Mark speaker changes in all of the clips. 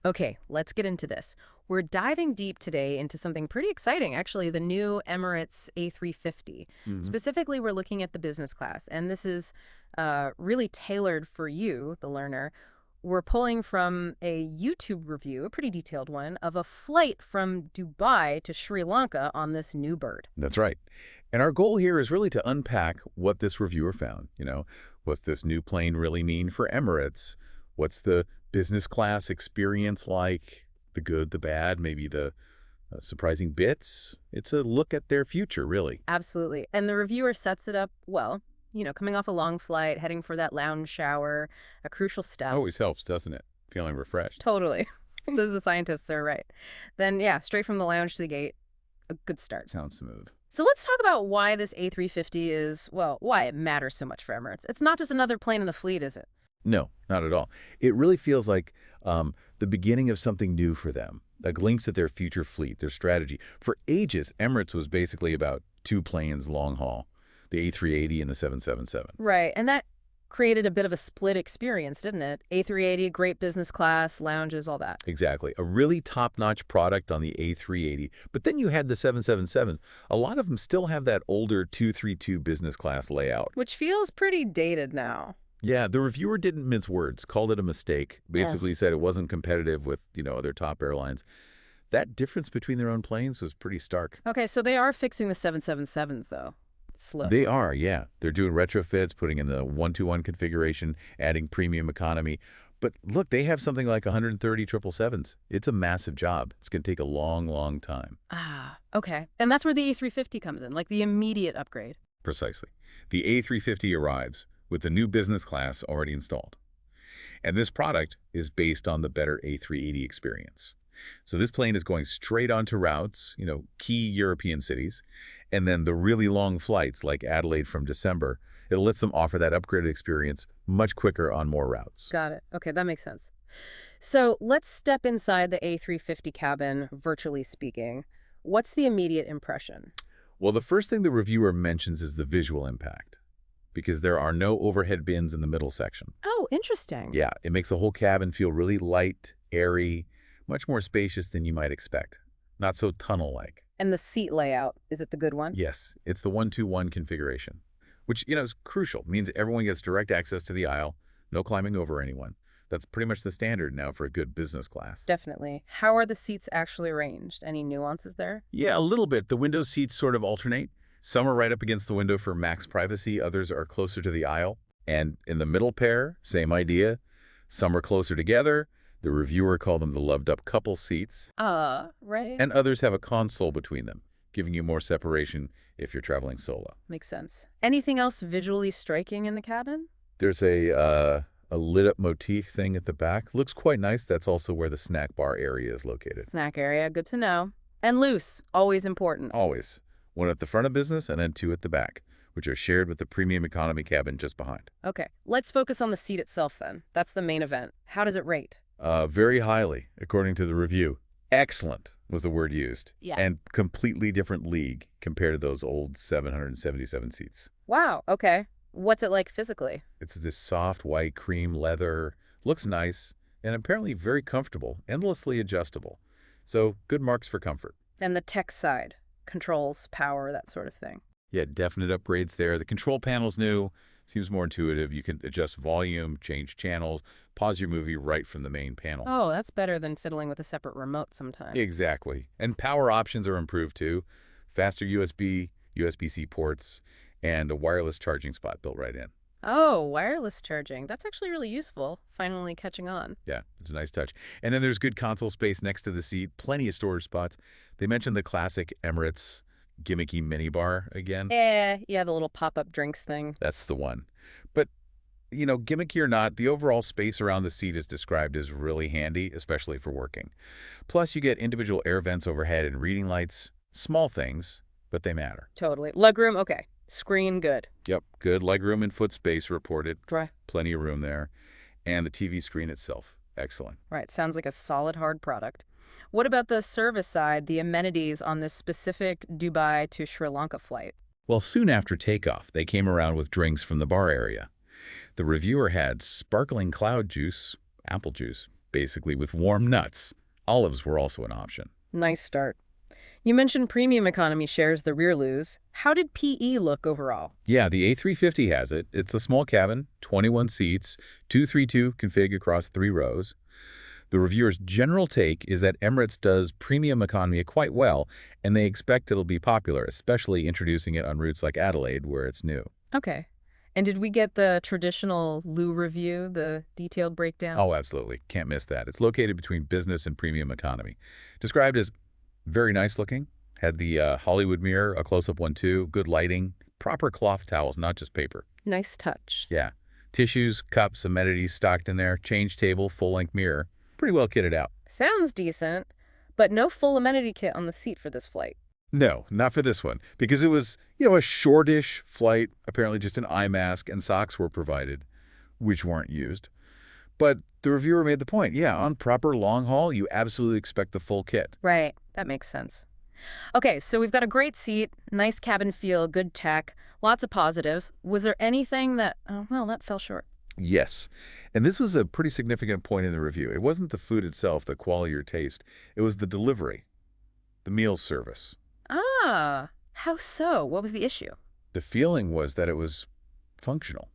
Speaker 1: Okay, let's get into this. We're diving deep today into something pretty exciting, actually, the new Emirates A350.
Speaker 2: Hmm.
Speaker 1: Specifically, we're looking at the business class, and this is really tailored for you, the learner. We're pulling from a YouTube review, a pretty detailed one, of a flight from Dubai to Sri Lanka on this new bird.
Speaker 2: That's right. And our goal here is really to unpack what this reviewer found. What's this new plane really mean for Emirates? What's the business class experience like? The good, the bad, maybe the surprising bits. It's a look at their future, really.
Speaker 1: Absolutely. And the reviewer sets it up well, coming off a long flight, heading for that lounge shower, a crucial step.
Speaker 2: Always helps, doesn't it? Feeling refreshed.
Speaker 1: Totally. Says the scientists are right. Then, yeah, straight from the lounge to the gate, a good start.
Speaker 2: Sounds smooth.
Speaker 1: So let's talk about why this A350 is, well, why it matters so much for Emirates. It's not just another plane in the fleet, is it?
Speaker 2: No, not at all. It really feels like the beginning of something new for them, a glimpse at their future fleet, their strategy. For ages, Emirates was basically about two planes long haul, the A380 and the 777.
Speaker 1: Right. And that created a bit of a split experience, didn't it? A380, great business class, lounges, all that.
Speaker 2: Exactly. A really top-notch product on the A380. But then you had the 777s. A lot of them still have that older 232 business class layout.
Speaker 1: Which feels pretty dated now.
Speaker 2: Yeah, the reviewer didn't mince words, called it a mistake,
Speaker 1: Ugh.
Speaker 2: basically said it wasn't competitive with, other top airlines. That difference between their own planes was pretty stark.
Speaker 1: Okay, so they are fixing the 777s, though. Slowly.
Speaker 2: They are, yeah. They're doing retrofits, putting in the 1-to-1 configuration, adding premium economy. But look, they have something like 130 777s. It's a massive job. It's going to take a long, long time.
Speaker 1: Ah, okay. And that's where the A350 comes in, like the immediate upgrade.
Speaker 2: Precisely. The A350 arrives with the new business class already installed. And this product is based on the better A380 experience. So this plane is going straight onto routes, key European cities, and then the really long flights like Adelaide from December, it lets them offer that upgraded experience much quicker on more routes.
Speaker 1: Got it. Okay, that makes sense. So let's step inside the A350 cabin, virtually speaking. What's the immediate impression?
Speaker 2: Well, the first thing the reviewer mentions is the visual impact, because there are no overhead bins in the middle section.
Speaker 1: Oh, interesting.
Speaker 2: Yeah, it makes the whole cabin feel really light, airy, much more spacious than you might expect. Not so tunnel-like.
Speaker 1: And the seat layout, is it the good one?
Speaker 2: Yes, it's the 1-to-1 configuration, which, is crucial. Means everyone gets direct access to the aisle, no climbing over anyone. That's pretty much the standard now for a good business class.
Speaker 1: Definitely. How are the seats actually arranged? Any nuances there?
Speaker 2: Yeah, a little bit. The window seats sort of alternate. Some are right up against the window for max privacy. Others are closer to the aisle. And in the middle pair, same idea. Some are closer together. The reviewer called them the loved-up couple seats.
Speaker 1: Right.
Speaker 2: And others have a console between them, giving you more separation if you're traveling solo.
Speaker 1: Makes sense. Anything else visually striking in the cabin?
Speaker 2: There's a lit-up motif thing at the back. Looks quite nice. That's also where the snack bar area is located.
Speaker 1: Snack area, good to know. And loose, always important.
Speaker 2: Always. One at the front of business and then two at the back, which are shared with the premium economy cabin just behind.
Speaker 1: Okay, let's focus on the seat itself then. That's the main event. How does it rate?
Speaker 2: Very highly, according to the review. Excellent was the word used.
Speaker 1: Yeah.
Speaker 2: And completely different league compared to those old 777 seats.
Speaker 1: Wow, okay. What's it like physically?
Speaker 2: It's this soft white cream leather, looks nice, and apparently very comfortable, endlessly adjustable. So good marks for comfort.
Speaker 1: And the tech side, controls, power, that sort of thing.
Speaker 2: Yeah, definite upgrades there. The control panel's new, seems more intuitive. You can adjust volume, change channels, pause your movie right from the main panel.
Speaker 1: Oh, that's better than fiddling with a separate remote sometimes.
Speaker 2: Exactly. And power options are improved too. Faster USB, USB-C ports, and a wireless charging spot built right in.
Speaker 1: Oh, wireless charging. That's actually really useful. Finally catching on.
Speaker 2: Yeah, it's a nice touch. And then there's good console space next to the seat, plenty of storage spots. They mentioned the classic Emirates gimmicky minibar again.
Speaker 1: Yeah, the little pop-up drinks thing.
Speaker 2: That's the one. But, gimmicky or not, the overall space around the seat is described as really handy, especially for working. Plus, you get individual air vents overhead and reading lights. Small things, but they matter.
Speaker 1: Totally. Legroom, okay. Screen, good.
Speaker 2: Yep, good legroom and foot space reported.
Speaker 1: Dry.
Speaker 2: Plenty of room there. And the TV screen itself, excellent.
Speaker 1: Right, sounds like a solid hard product. What about the service side, the amenities on this specific Dubai to Sri Lanka flight?
Speaker 2: Well, soon after takeoff, they came around with drinks from the bar area. The reviewer had sparkling cloud juice, apple juice, basically with warm nuts. Olives were also an option.
Speaker 1: Nice start. You mentioned premium economy shares the rear loos. How did PE look overall?
Speaker 2: Yeah, the A350 has it. It's a small cabin, 21 seats, 232 config across 3 rows. The reviewer's general take is that Emirates does premium economy quite well, and they expect it'll be popular, especially introducing it on routes like Adelaide, where it's new.
Speaker 1: Okay. And did we get the traditional Lou review, the detailed breakdown?
Speaker 2: Oh, absolutely. Can't miss that. It's located between business and premium economy. Described as very nice looking. Had the Hollywood mirror, a close-up one too, good lighting, proper cloth towels, not just paper.
Speaker 1: Nice touch.
Speaker 2: Yeah. Tissues, cups, amenities stocked in there, change table, full-length mirror. Pretty well kitted out.
Speaker 1: Sounds decent, but no full amenity kit on the seat for this flight.
Speaker 2: No, not for this one, because it was, a shortish flight. Apparently just an eye mask and socks were provided, which weren't used. But the reviewer made the point, yeah, on proper long haul, you absolutely expect the full kit.
Speaker 1: Right. That makes sense. Okay, so we've got a great seat, nice cabin feel, good tech, lots of positives. Was there anything that, that fell short?
Speaker 2: Yes, and this was a pretty significant point in the review. It wasn't the food itself, the quality or taste. It was the delivery, the meal service.
Speaker 1: Ah, how so? What was the issue?
Speaker 2: The feeling was that it was functional,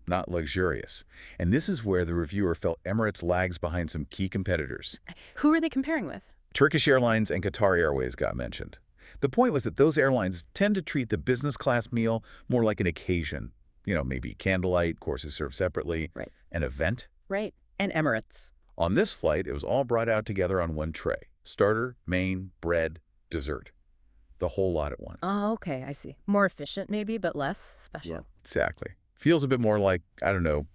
Speaker 2: not luxurious. And this is where the reviewer felt Emirates lags behind some key competitors.
Speaker 1: Who are they comparing with?
Speaker 2: Turkish Airlines and Qatar Airways got mentioned. The point was that those airlines tend to treat the business class meal more like an occasion. Maybe candlelight, courses served separately,
Speaker 1: Right.
Speaker 2: an event.
Speaker 1: Right. And Emirates.
Speaker 2: On this flight, it was all brought out together on one tray. Starter, main, bread, dessert. The whole lot at once.
Speaker 1: Oh, okay, I see. More efficient maybe, but less special.
Speaker 2: Yeah, exactly. Feels a bit more like,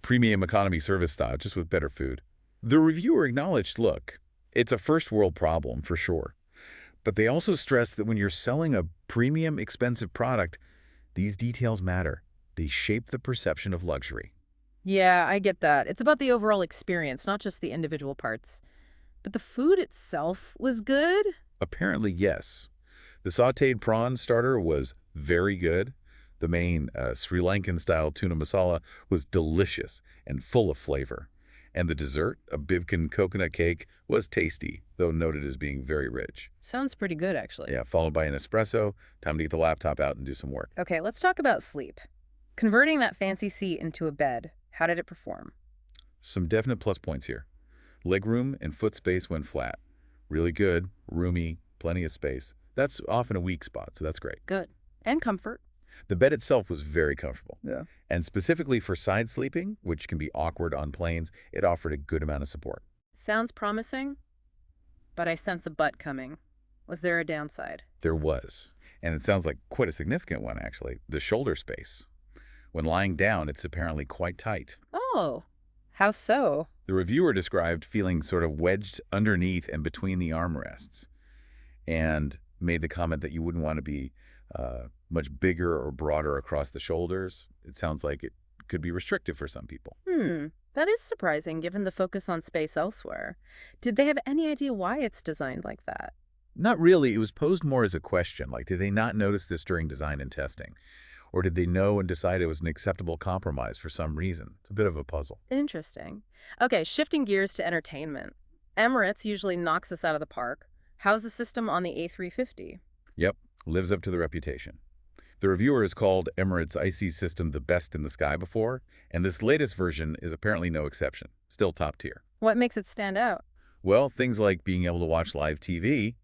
Speaker 2: premium economy service style, just with better food. The reviewer acknowledged, look, it's a first world problem for sure. But they also stressed that when you're selling a premium expensive product, these details matter. They shape the perception of luxury.
Speaker 1: Yeah, I get that. It's about the overall experience, not just the individual parts. But the food itself was good?
Speaker 2: Apparently, yes. The sautéed prawn starter was very good. The main Sri Lankan-style tuna masala was delicious and full of flavor. And the dessert, a Bibkin coconut cake, was tasty, though noted as being very rich.
Speaker 1: Sounds pretty good, actually.
Speaker 2: Yeah, followed by an espresso. Time to get the laptop out and do some work.
Speaker 1: Okay, let's talk about sleep. Converting that fancy seat into a bed, how did it perform?
Speaker 2: Some definite plus points here. Legroom and foot space went flat. Really good, roomy, plenty of space. That's often a weak spot, so that's great.
Speaker 1: Good. And comfort.
Speaker 2: The bed itself was very comfortable.
Speaker 1: Yeah.
Speaker 2: And specifically for side sleeping, which can be awkward on planes, it offered a good amount of support.
Speaker 1: Sounds promising, but I sense a but coming. Was there a downside?
Speaker 2: There was. And it sounds like quite a significant one, actually. The shoulder space. When lying down, it's apparently quite tight.
Speaker 1: Oh, how so?
Speaker 2: The reviewer described feeling sort of wedged underneath and between the armrests, and made the comment that you wouldn't want to be much bigger or broader across the shoulders. It sounds like it could be restrictive for some people.
Speaker 1: That is surprising given the focus on space elsewhere. Did they have any idea why it's designed like that?
Speaker 2: Not really. It was posed more as a question, like did they not notice this during design and testing? Or did they know and decide it was an acceptable compromise for some reason? It's a bit of a puzzle.
Speaker 1: Interesting. Okay, shifting gears to entertainment. Emirates usually knocks us out of the park. How's the system on the A350?
Speaker 2: Yep, lives up to the reputation. The reviewer has called Emirates' IC system the best in the sky before, and this latest version is apparently no exception. Still top tier.
Speaker 1: What makes it stand out?
Speaker 2: Well, things like being able to watch live TV.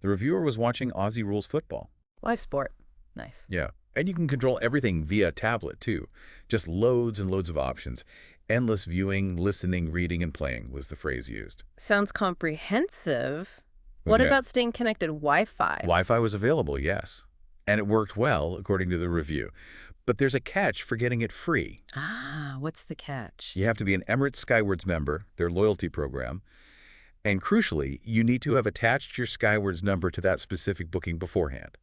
Speaker 2: The reviewer was watching Aussie Rules football.
Speaker 1: Live sport. Nice.
Speaker 2: Yeah. And you can control everything via tablet, too. Just loads and loads of options. Endless viewing, listening, reading, and playing was the phrase used.
Speaker 1: Sounds comprehensive. What
Speaker 2: Yeah.
Speaker 1: about staying connected Wi-Fi?
Speaker 2: Wi-Fi was available, yes. And it worked well, according to the review. But there's a catch for getting it free.
Speaker 1: Ah, what's the catch?
Speaker 2: You have to be an Emirates Skywards member, their loyalty program. And crucially, you need to have attached your Skywards number to that specific booking beforehand,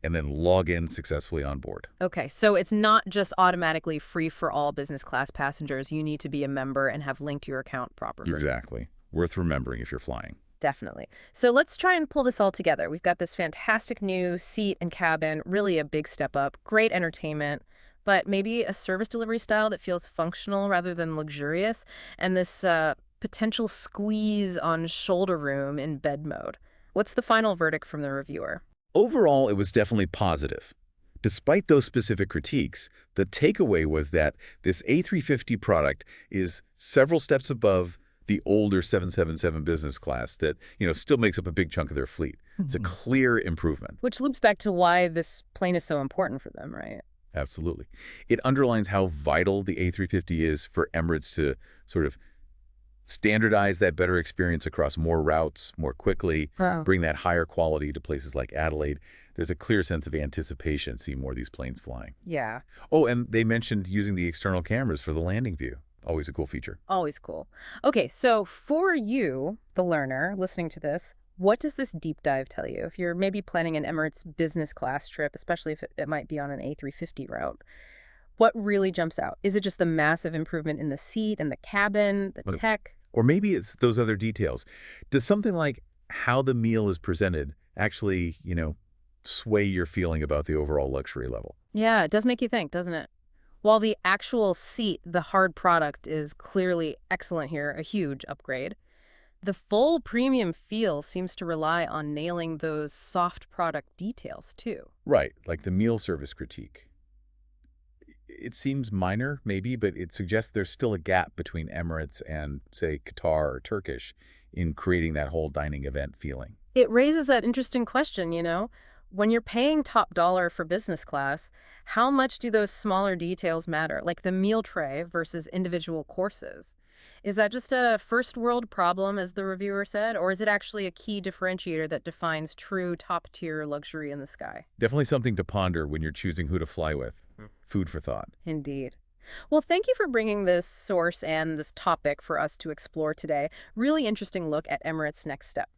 Speaker 2: and then log in successfully on board.
Speaker 1: Okay, so it's not just automatically free for all business class passengers. You need to be a member and have linked your account properly.
Speaker 2: Exactly. Worth remembering if you're flying.
Speaker 1: Definitely. So let's try and pull this all together. We've got this fantastic new seat and cabin, really a big step up, great entertainment, but maybe a service delivery style that feels functional rather than luxurious, and this potential squeeze on shoulder room in bed mode. What's the final verdict from the reviewer?
Speaker 2: Overall, it was definitely positive. Despite those specific critiques, the takeaway was that this A350 product is several steps above the older 777 business class that, still makes up a big chunk of their fleet. It's a clear improvement.
Speaker 1: Which loops back to why this plane is so important for them, right?
Speaker 2: Absolutely. It underlines how vital the A350 is for Emirates to sort of standardize that better experience across more routes more quickly,
Speaker 1: Wow.
Speaker 2: bring that higher quality to places like Adelaide. There's a clear sense of anticipation seeing more of these planes flying.
Speaker 1: Yeah,
Speaker 2: Oh, and they mentioned using the external cameras for the landing view. Always a cool feature.
Speaker 1: always cool. Okay, so for you, the learner, listening to this, what does this deep dive tell you? If you're maybe planning an Emirates business class trip, especially if it might be on an A350 route, what really jumps out? Is it just the massive improvement in the seat and the cabin, the
Speaker 2: What-
Speaker 1: tech?
Speaker 2: Or maybe it's those other details. Does something like how the meal is presented actually, sway your feeling about the overall luxury level?
Speaker 1: Yeah, it does make you think, doesn't it? While the actual seat, the hard product, is clearly excellent here, a huge upgrade, the full premium feel seems to rely on nailing those soft product details, too.
Speaker 2: Right, like the meal service critique. It seems minor, maybe, but it suggests there's still a gap between Emirates and, say, Qatar or Turkish in creating that whole dining event feeling.
Speaker 1: It raises that interesting question, when you're paying top dollar for business class, how much do those smaller details matter, like the meal tray versus individual courses? Is that just a first world problem, as the reviewer said, or is it actually a key differentiator that defines true top tier luxury in the sky?
Speaker 2: Definitely something to ponder when you're choosing who to fly with. Food for thought.
Speaker 1: Indeed. Well, thank you for bringing this source and this topic for us to explore today. Really interesting look at Emirates' next steps.